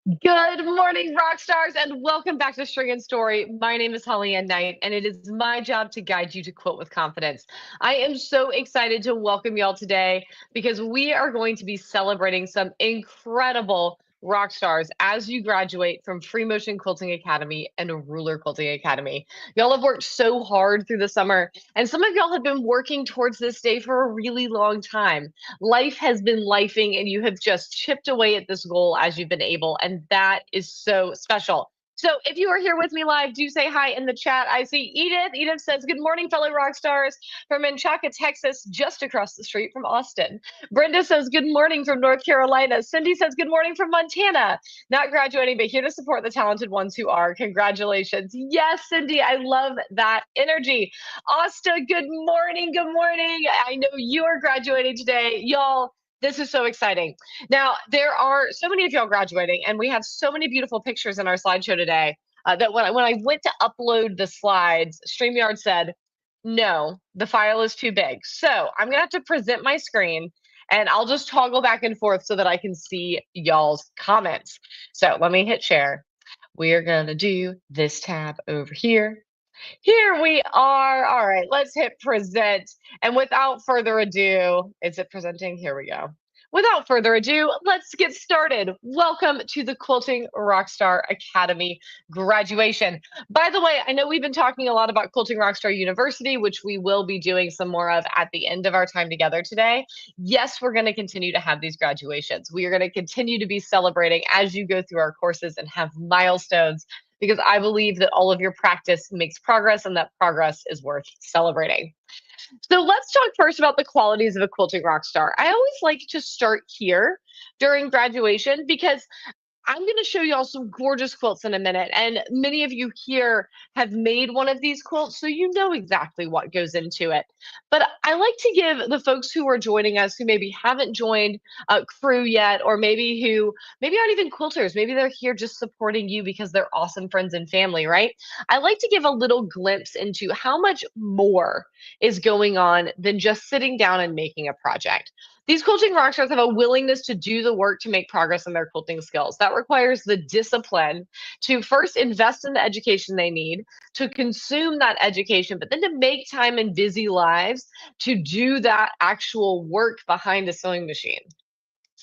Good morning, rock stars, and welcome back to String and Story. My name is Holly Ann Knight, and it is my job to guide you to quote with confidence. I am so excited to welcome y'all today because we are going to be celebrating some incredible rock stars as you graduate from Free Motion Quilting Academy and Ruler Quilting Academy. Y'all have worked so hard through the summer, and some of y'all have been working towards this day for a really long time. Life has been lifing and you have just chipped away at this goal as you've been able. And that is so special. So if you are here with me live, do say hi in the chat. I see Edith. Edith says, good morning, fellow rock stars from Menchaca, Texas, just across the street from Austin. Brenda says, good morning from North Carolina. Cindy says, good morning from Montana. Not graduating, but here to support the talented ones who are. Congratulations. Yes, Cindy, I love that energy. Asta, good morning. Good morning. I know you are graduating today. Y'all, this is so exciting. Now, there are so many of y'all graduating, and we have so many beautiful pictures in our slideshow today that when I went to upload the slides, StreamYard said, no, the file is too big. So I'm going to have to present my screen, and I'll just toggle back and forth so that I can see y'all's comments. So let me hit share. We are going to do this tab over here. Here we are. All right, let's hit present. And without further ado, is it presenting? Here we go. Without further ado, let's get started. Welcome to the Quilting Rockstar Academy graduation. By the way, I know we've been talking a lot about Quilting Rockstar University, which we will be doing some more of at the end of our time together today. Yes, we're going to continue to have these graduations. We are going to continue to be celebrating as you go through our courses and have milestones, because I believe that all of your practice makes progress and that progress is worth celebrating. So let's talk first about the qualities of a quilting rock star. I always like to start here during graduation because I'm going to show you all some gorgeous quilts in a minute. And many of you here have made one of these quilts, so you know exactly what goes into it. But I like to give the folks who are joining us who maybe haven't joined crew yet, or maybe aren't even quilters, maybe they're here just supporting you because they're awesome friends and family, right? I like to give a little glimpse into how much more is going on than just sitting down and making a project. These quilting rockstars have a willingness to do the work to make progress in their quilting skills. That requires the discipline to first invest in the education they need, to consume that education, but then to make time in busy lives to do that actual work behind a sewing machine.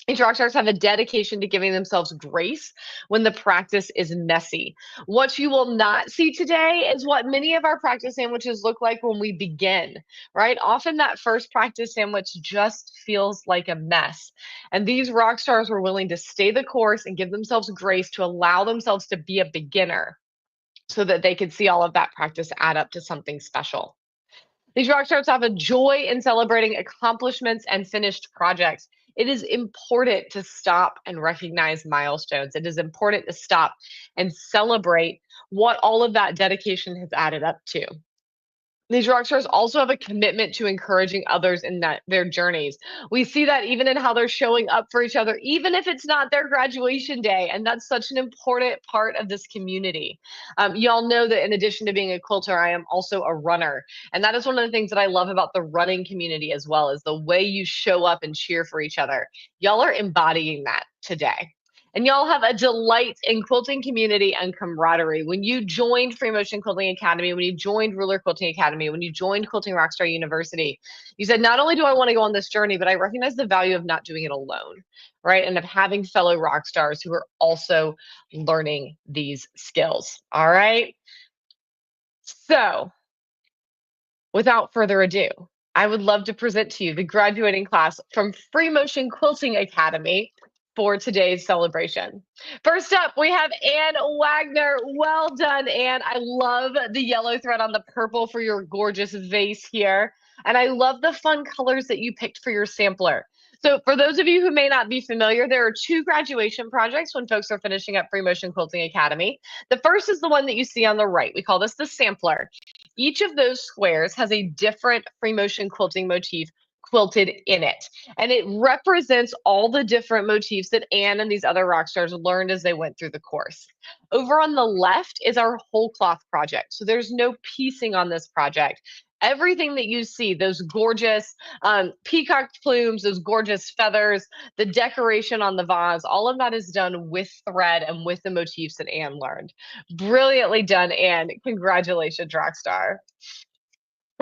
These rock stars have a dedication to giving themselves grace when the practice is messy. What you will not see today is what many of our practice sandwiches look like when we begin, right? Often that first practice sandwich just feels like a mess. And these rock stars were willing to stay the course and give themselves grace to allow themselves to be a beginner so that they could see all of that practice add up to something special. These rock stars have a joy in celebrating accomplishments and finished projects. It is important to stop and recognize milestones. It is important to stop and celebrate what all of that dedication has added up to. These rock stars also have a commitment to encouraging others in their journeys. We see that even in how they're showing up for each other, even if it's not their graduation day. And that's such an important part of this community. Y'all know that in addition to being a quilter, I am also a runner. And that is one of the things that I love about the running community as well, is the way you show up and cheer for each other. Y'all are embodying that today. And y'all have a delight in quilting community and camaraderie. When you joined Free Motion Quilting Academy, when you joined Ruler Quilting Academy, when you joined Quilting Rockstar University, you said, not only do I want to go on this journey, but I recognize the value of not doing it alone, right? And of having fellow rock stars who are also learning these skills, all right? So without further ado, I would love to present to you the graduating class from Free Motion Quilting Academy for today's celebration. First up, we have Anne Wagner. Well done, Anne. I love the yellow thread on the purple for your gorgeous vase here. And I love the fun colors that you picked for your sampler. So for those of you who may not be familiar, there are two graduation projects when folks are finishing up Free Motion Quilting Academy. The first is the one that you see on the right. We call this the sampler. Each of those squares has a different Free Motion Quilting motif quilted in it. And it represents all the different motifs that Anne and these other rock stars learned as they went through the course. Over on the left is our whole cloth project. So there's no piecing on this project. everything that you see, those gorgeous peacock plumes, those gorgeous feathers, the decoration on the vase, all of that is done with thread and with the motifs that Anne learned. Brilliantly done, Anne. Congratulations, Rockstar.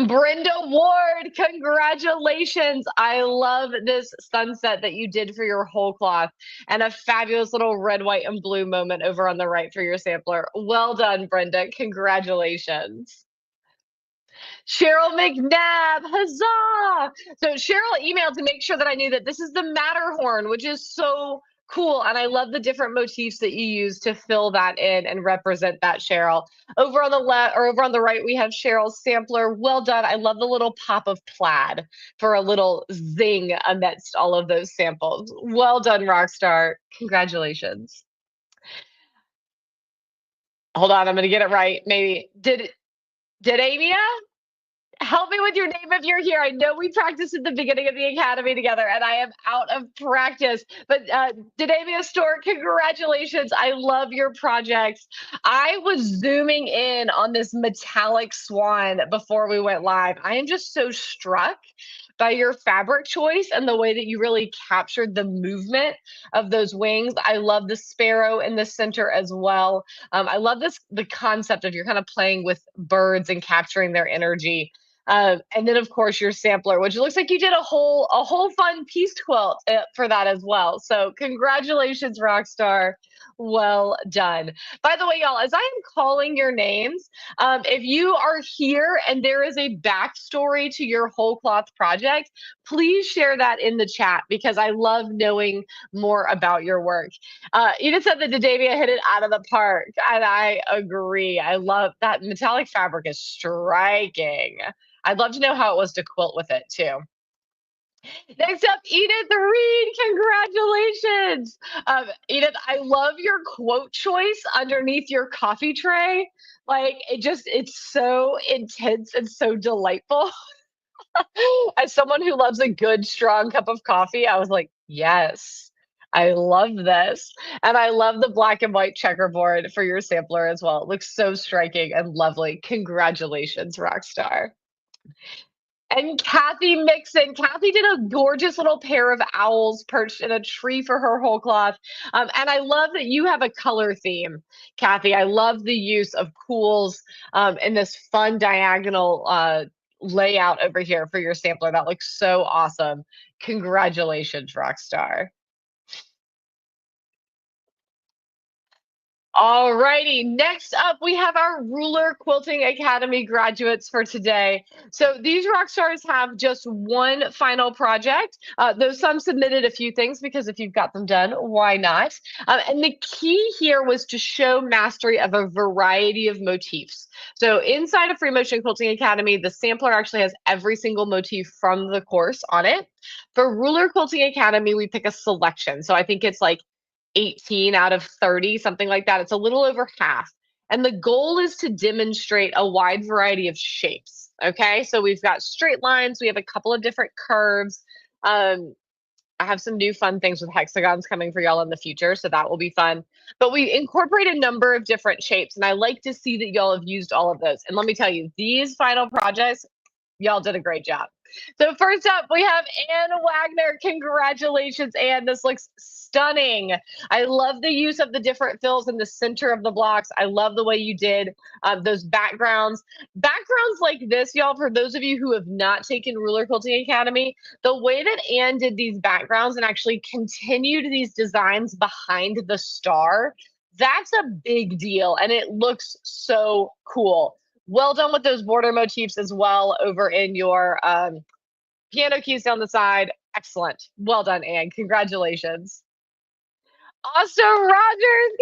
Brenda Ward, congratulations. I love this sunset that you did for your whole cloth and a fabulous little red, white, and blue moment over on the right for your sampler. Well done, Brenda. Congratulations. Cheryl McNabb, huzzah! So Cheryl emailed to make sure that I knew that this is the Matterhorn, which is so cool. And I love the different motifs that you use to fill that in and represent that, Cheryl. Over on the left or over on the right, we have Cheryl's sampler. Well done. I love the little pop of plaid for a little zing amidst all of those samples. Well done, Rockstar. Congratulations. Hold on, I'm gonna get it right. Maybe did Amia? Help me with your name if you're here. I know we practiced at the beginning of the academy together, and I am out of practice. But Denavia Store, congratulations! I love your projects. I was zooming in on this metallic swan before we went live. I am just so struck by your fabric choice and the way that you really captured the movement of those wings. I love the sparrow in the center as well. I love the concept of you're kind of playing with birds and capturing their energy. And then of course your sampler, which looks like you did a whole fun piece quilt for that as well. So congratulations, Rockstar. Well done. By the way, y'all, as I am calling your names, if you are here and there is a backstory to your whole cloth project, please share that in the chat because I love knowing more about your work. Edith said that Davia hit it out of the park, and I agree. I love that metallic fabric is striking. I'd love to know how it was to quilt with it too. Next up, Edith Reed. Congratulations. Edith, I love your quote choice underneath your coffee tray. Like it's so intense and so delightful. As someone who loves a good, strong cup of coffee, I was like, yes. I love this. And I love the black and white checkerboard for your sampler as well. It looks so striking and lovely. Congratulations, Rockstar. And Kathy Mixon. Kathy did a gorgeous little pair of owls perched in a tree for her whole cloth. And I love that you have a color theme, Kathy. I love the use of pools in this fun diagonal layout over here for your sampler. That looks so awesome. Congratulations, Rockstar. All righty. Next up, we have our Ruler Quilting Academy graduates for today. So these rock stars have just one final project, though some submitted a few things because if you've got them done, why not? And the key here was to show mastery of a variety of motifs. So inside of Free Motion Quilting Academy, the sampler actually has every single motif from the course on it. For Ruler Quilting Academy, we pick a selection. So I think it's like 18 out of 30, something like that. It's a little over half. And the goal is to demonstrate a wide variety of shapes. Okay, so we've got straight lines, we have a couple of different curves. I have some new fun things with hexagons coming for y'all in the future, so that will be fun. But we incorporate a number of different shapes, and I like to see that y'all have used all of those. And let me tell you, these final projects, y'all did a great job. So first up, we have Anne Wagner. Congratulations, Anne. This looks stunning. I love the use of the different fills in the center of the blocks. I love the way you did those backgrounds. Backgrounds like this, y'all, for those of you who have not taken Ruler Quilting Academy, the way that Anne did these backgrounds and actually continued these designs behind the star, that's a big deal, and it looks so cool. Well done with those border motifs as well over in your piano keys down the side. Excellent. Well done, Anne. Congratulations. Asta Rogers,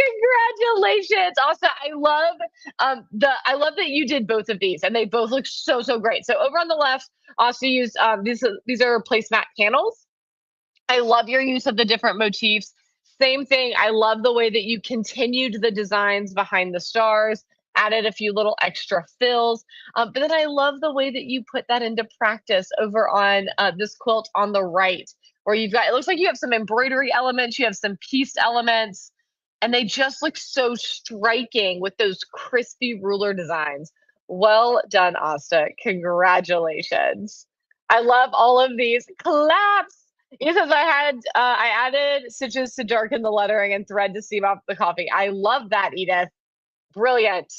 congratulations. Asta, I love that you did both of these and they both look so great. So over on the left, Asta used these are placemat panels. I love your use of the different motifs. Same thing. I love the way that you continued the designs behind the stars, added a few little extra fills. But then I love the way that you put that into practice over on this quilt on the right, where you've got, it looks like you have some embroidery elements, you have some pieced elements, and they just look so striking with those crispy ruler designs. Well done, Asta. Congratulations. I love all of these claps. Because I added stitches to darken the lettering and thread to seam off the coffee. I love that, Edith. Brilliant.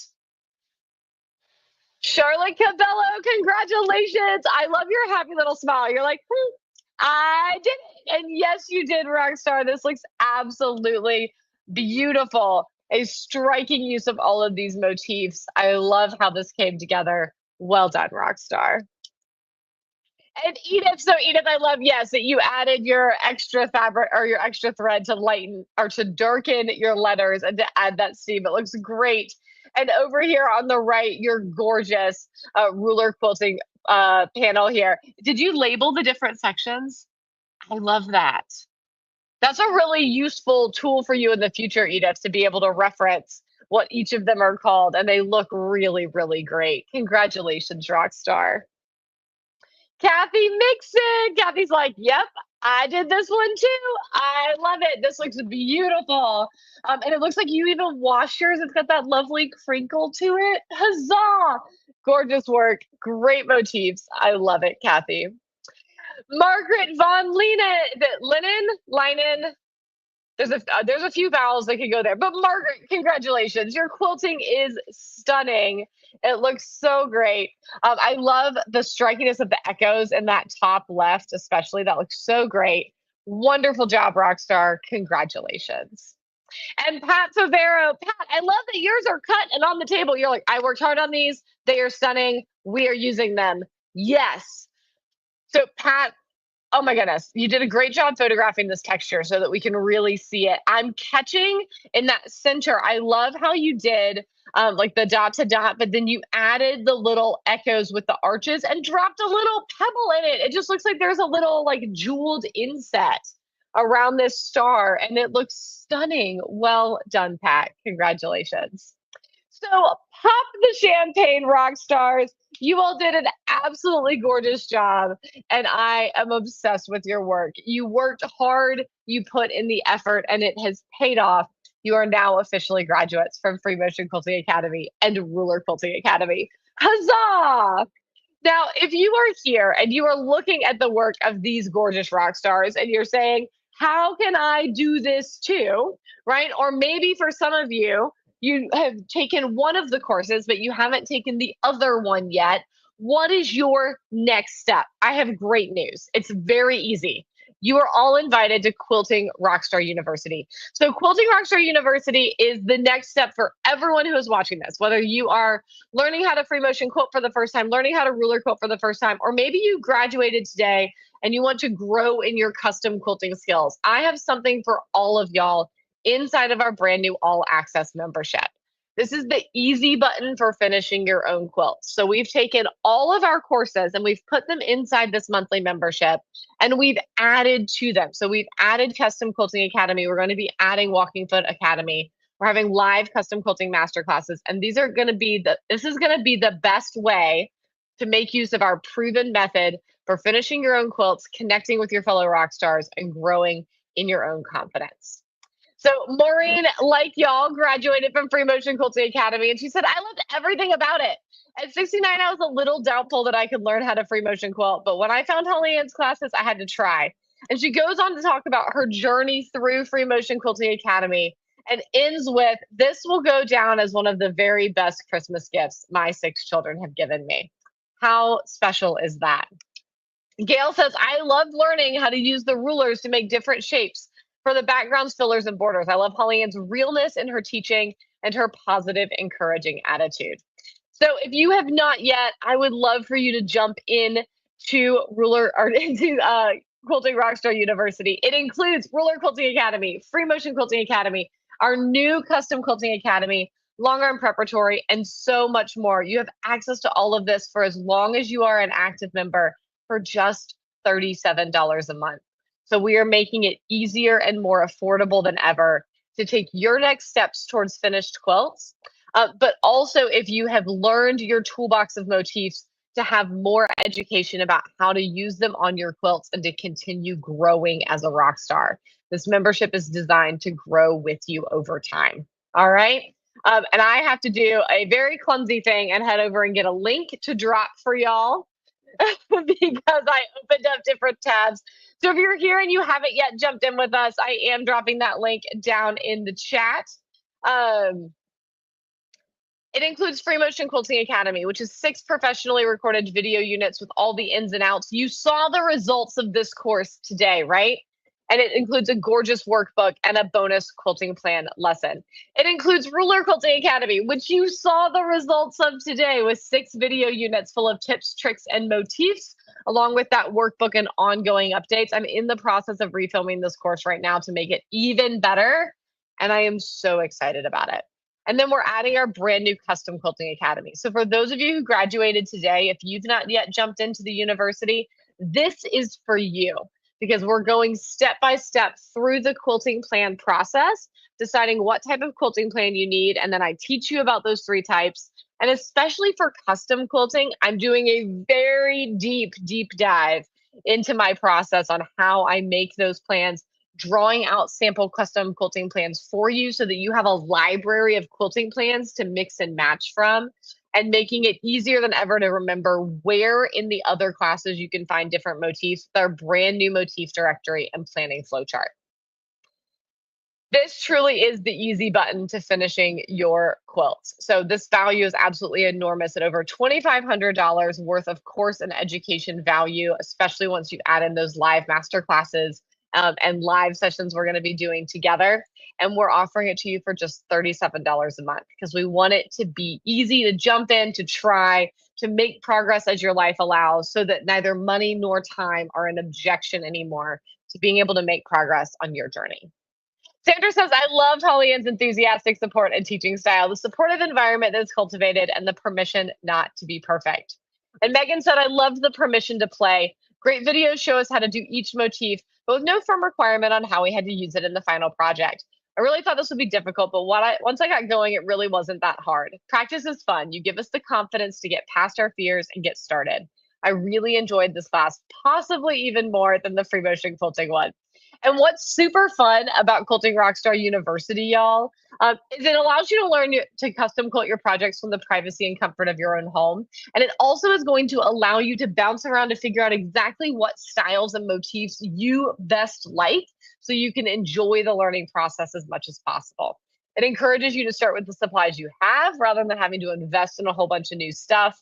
Charlotte Cabello, congratulations. I love your happy little smile. You're like, I did it. And yes, you did, Rockstar. This looks absolutely beautiful. A striking use of all of these motifs. I love how this came together. Well done, Rockstar. And Edith, I love, yes, that you added your extra fabric or your extra thread to lighten or to darken your letters and to add that seam. It looks great. And over here on the right, your gorgeous ruler quilting panel here. Did you label the different sections? I love that. That's a really useful tool for you in the future, Edith, to be able to reference what each of them are called. And they look really, really great. Congratulations, Rockstar. Kathy Mixon. Kathy's like, yep, I did this one too. I love it. This looks beautiful. And it looks like you even washed yours. It's got that lovely crinkle to it. Huzzah! Gorgeous work. Great motifs. I love it, Kathy. Margaret von Linen. There's a few vowels that could go there, but Margaret, congratulations! Your quilting is stunning. It looks so great. I love the strikiness of the echoes in that top left, especially. That looks so great. Wonderful job, Rockstar. Congratulations. And Pat Favero, Pat, I love that yours are cut and on the table. You're like, I worked hard on these. They are stunning. We are using them. Yes. So Pat, oh my goodness, you did a great job photographing this texture so that we can really see it. I'm catching in that center. I love how you did like the dot to dot, but then you added the little echoes with the arches and dropped a little pebble in it. It just looks like there's a little like jeweled inset around this star, and it looks stunning. Well done, Pat. Congratulations. So pop the champagne, rock stars. You all did an absolutely gorgeous job, and I am obsessed with your work. You worked hard, you put in the effort, and it has paid off. You are now officially graduates from Free Motion Quilting Academy and Ruler Quilting Academy. Huzzah! Now, if you are here and you are looking at the work of these gorgeous rock stars and you're saying, how can I do this too? Right? Or maybe for some of you, you have taken one of the courses, but you haven't taken the other one yet. What is your next step? I have great news. It's very easy. You are all invited to Quilting Rockstar University. So Quilting Rockstar University is the next step for everyone who is watching this, whether you are learning how to free motion quilt for the first time, learning how to ruler quilt for the first time, or maybe you graduated today and you want to grow in your custom quilting skills. I have something for all of y'all inside of our brand new all access membership. This is the easy button for finishing your own quilts. So we've taken all of our courses and we've put them inside this monthly membership, and we've added to them. So we've added Custom Quilting Academy. We're going to be adding Walking Foot Academy. We're having live custom quilting masterclasses, and this is going to be the best way to make use of our proven method for finishing your own quilts, connecting with your fellow rock stars, and growing in your own confidence. So Maureen, like y'all, graduated from Free Motion Quilting Academy, and she said, I loved everything about it. At 69, I was a little doubtful that I could learn how to free motion quilt, but when I found Holly Ann's classes, I had to try. And she goes on to talk about her journey through Free Motion Quilting Academy and ends with, this will go down as one of the very best Christmas gifts my 6 children have given me. How special is that? Gail says, I love learning how to use the rulers to make different shapes for the backgrounds, fillers, and borders. I love Holly Ann's realness in her teaching and her positive, encouraging attitude. So if you have not yet, I would love for you to jump in to Quilting Rockstar University. It includes Ruler Quilting Academy, Free Motion Quilting Academy, our new Custom Quilting Academy, Long Arm Preparatory, and so much more. You have access to all of this for as long as you are an active member for just $37 a month. So we are making it easier and more affordable than ever to take your next steps towards finished quilts. But also, if you have learned your toolbox of motifs, to have more education about how to use them on your quilts and to continue growing as a rock star. This membership is designed to grow with you over time. All right. And I have to do a very clumsy thing and head over and get a link to drop for y'all because I opened up different tabs. So if you're here and you haven't yet jumped in with us, I am dropping that link down in the chat. Um, it includes Free Motion Quilting Academy, which is 6 professionally recorded video units with all the ins and outs. You saw the results of this course today, right? And it includes a gorgeous workbook and a bonus quilting plan lesson. It includes Ruler Quilting Academy, which you saw the results of today with 6 video units full of tips, tricks, and motifs, along with that workbook and ongoing updates. I'm in the process of refilming this course right now to make it even better, and I am so excited about it. And then we're adding our brand new Custom Quilting Academy. So for those of you who graduated today, if you've not yet jumped into the university, this is for you because we're going step by step through the quilting plan process, deciding what type of quilting plan you need. And then I teach you about those 3 types. And especially for custom quilting, I'm doing a very deep dive into my process on how I make those plans, drawing out sample custom quilting plans for you so that you have a library of quilting plans to mix and match from, and making it easier than ever to remember where in the other classes you can find different motifs with our brand new motif directory and planning flowchart. This truly is the easy button to finishing your quilts. So this value is absolutely enormous at over $2,500 worth of course and education value, especially once you add in those live master classes and live sessions we're going to be doing together. And we're offering it to you for just $37 a month because we want it to be easy to jump in, to try, to make progress as your life allows, so that neither money nor time are an objection anymore to being able to make progress on your journey. Sandra says, I loved Holly Ann's enthusiastic support and teaching style, the supportive environment that is cultivated, and the permission not to be perfect. And Megan said, I loved the permission to play. Great videos show us how to do each motif, but with no firm requirement on how we had to use it in the final project. I really thought this would be difficult, but once I got going, it really wasn't that hard. Practice is fun. You give us the confidence to get past our fears and get started. I really enjoyed this class, possibly even more than the free motion quilting one. And what's super fun about Quilting Rockstar University, y'all, is it allows you to learn to custom quilt your projects from the privacy and comfort of your own home. And it also is going to allow you to bounce around to figure out exactly what styles and motifs you best like, so you can enjoy the learning process as much as possible. It encourages you to start with the supplies you have rather than having to invest in a whole bunch of new stuff.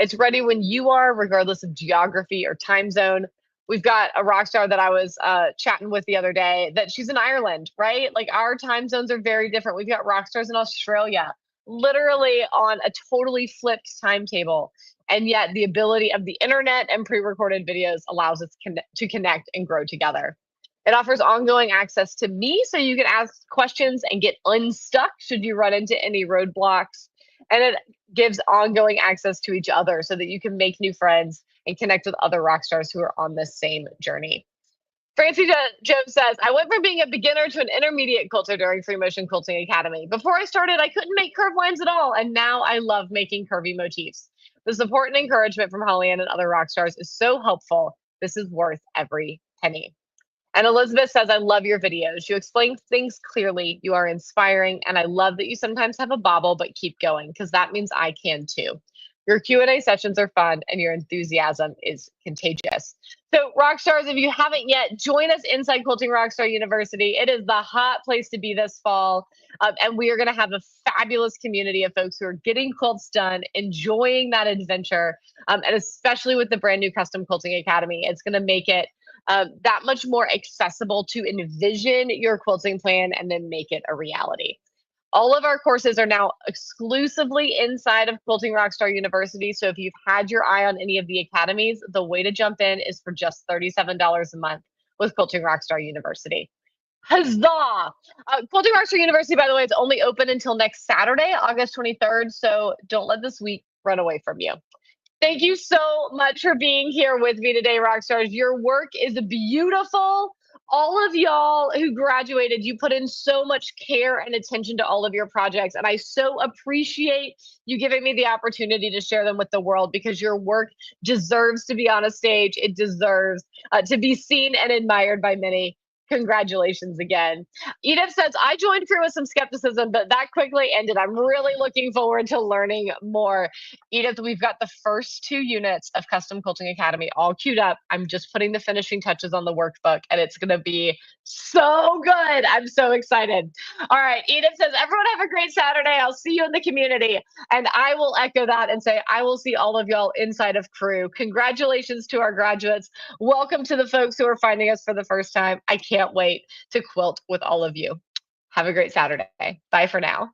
It's ready when you are, regardless of geography or time zone. We've got a rock star that I was chatting with the other day that she's in Ireland, right? Like our time zones are very different. We've got rock stars in Australia, literally on a totally flipped timetable. And yet the ability of the internet and pre-recorded videos allows us to connect and grow together. It offers ongoing access to me so you can ask questions and get unstuck should you run into any roadblocks. And it gives ongoing access to each other so that you can make new friends and connect with other rock stars who are on this same journey. Francie Jones says, I went from being a beginner to an intermediate quilter during Free Motion Quilting Academy. Before I started, I couldn't make curved lines at all, and now I love making curvy motifs. The support and encouragement from Holly Ann and other rock stars is so helpful. This is worth every penny. And Elizabeth says, I love your videos. You explain things clearly. You are inspiring. And I love that you sometimes have a bobble, but keep going, because that means I can too. Your Q&A sessions are fun and your enthusiasm is contagious. So rock stars, if you haven't yet, join us inside Quilting Rockstar University. It is the hot place to be this fall. And we are going to have a fabulous community of folks who are getting quilts done, enjoying that adventure. And especially with the brand new Custom Quilting Academy, it's going to make it that much more accessible to envision your quilting plan and then make it a reality. All of our courses are now exclusively inside of Quilting Rockstar University. So if you've had your eye on any of the academies, the way to jump in is for just $37 a month with Quilting Rockstar University. Huzzah! Quilting Rockstar University, by the way, is only open until next Saturday, August 23rd. So don't let this week run away from you. Thank you so much for being here with me today, Rockstars. Your work is beautiful. All of y'all who graduated, you put in so much care and attention to all of your projects. And I so appreciate you giving me the opportunity to share them with the world, because your work deserves to be on a stage. It deserves to be seen and admired by many. Congratulations again. Edith says, I joined Crew with some skepticism, but that quickly ended. I'm really looking forward to learning more. Edith, we've got the first 2 units of Custom Quilting Academy all queued up. I'm just putting the finishing touches on the workbook, and it's going to be so good. I'm so excited. All right. Edith says, everyone have a great Saturday. I'll see you in the community. And I will echo that and say, I will see all of y'all inside of Crew. Congratulations to our graduates. Welcome to the folks who are finding us for the first time. I can't wait to quilt with all of you. Have a great Saturday. Bye for now.